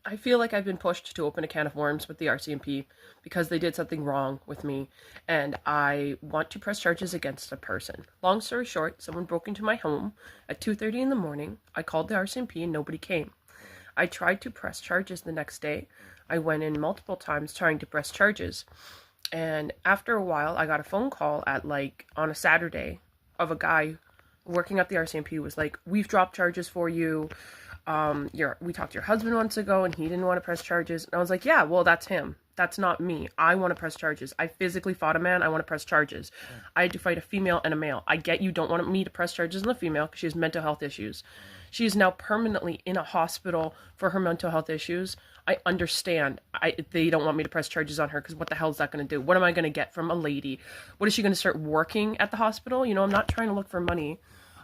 I feel like I've been pushed to open a can of worms with the RCMP because they did something wrong with me, and I want to press charges against a person. Long story short, someone broke into my home at 2:30 in the morning. I called the RCMP and nobody came. I tried to press charges the next day. I went in multiple times trying to press charges, and after a while, I got a phone call at on a Saturday of a guy working at the RCMP was like, "We've dropped charges for you. We talked to your husband once ago and he didn't want to press charges." And I was like, yeah, well, that's him. That's not me. I want to press charges. I physically fought a man. I want to press charges. I had to fight a female and a male. I get you don't want me to press charges on the female because she has mental health issues. She is now permanently in a hospital for her mental health issues. I understand. They don't want me to press charges on her because what the hell is that going to do? What am I going to get from a lady? What is she going to start working at the hospital? You know, I'm not trying to look for money.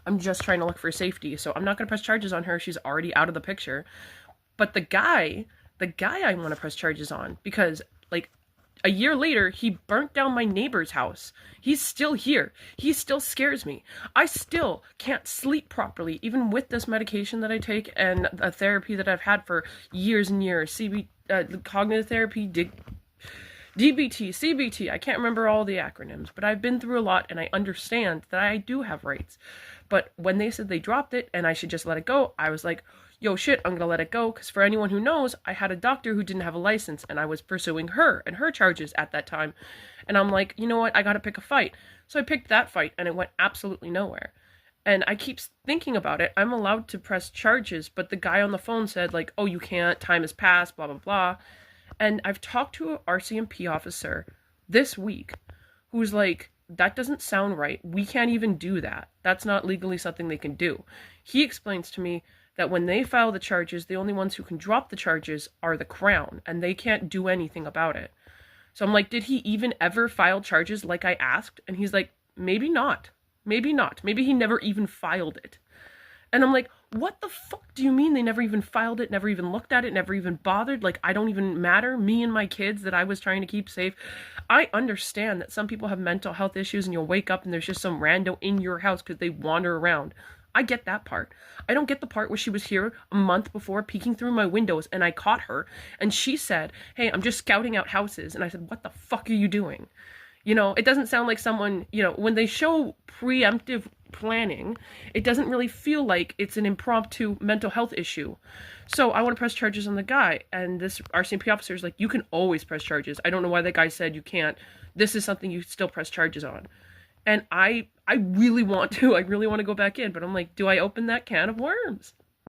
I'm just trying to look for safety. So I'm not going to press charges on her. She's already out of the picture. But the guy I want to press charges on because a year later, he burnt down my neighbor's house. He's still here. He still scares me. I still can't sleep properly, even with this medication that I take and a therapy that I've had for years and years. Cognitive therapy, DBT, CBT, I can't remember all the acronyms, but I've been through a lot and I understand that I do have rights. But when they said they dropped it and I should just let it go, I was like, yo, shit, I'm gonna let it go. Because for anyone who knows, I had a doctor who didn't have a license and I was pursuing her and her charges at that time. And I'm like, you know what, I gotta pick a fight. So I picked that fight and it went absolutely nowhere. And I keep thinking about it. I'm allowed to press charges, but the guy on the phone said oh, you can't, time has passed, blah, blah, blah. And I've talked to an RCMP officer this week who's like, that doesn't sound right. We can't even do that. That's not legally something they can do. He explains to me that when they file the charges, the only ones who can drop the charges are the Crown, and they can't do anything about it. So I'm like, did he even ever file charges like I asked? And he's like, maybe not. Maybe not. Maybe he never even filed it. And I'm like, what the fuck do you mean they never even filed it, never even looked at it, never even bothered? I don't even matter? Me and my kids that I was trying to keep safe? I understand that some people have mental health issues and you'll wake up and there's just some rando in your house because they wander around. I get that part. I don't get the part where she was here a month before peeking through my windows and I caught her and she said, hey, I'm just scouting out houses. And I said, what the fuck are you doing? You know, it doesn't sound like someone, when they show preemptive planning, it doesn't really feel like it's an impromptu mental health issue. So I want to press charges on the guy. And this RCMP officer is like, you can always press charges. I don't know why that guy said you can't. This is something you still press charges on. And I really want to. I really want to go back in. But I'm like, do I open that can of worms?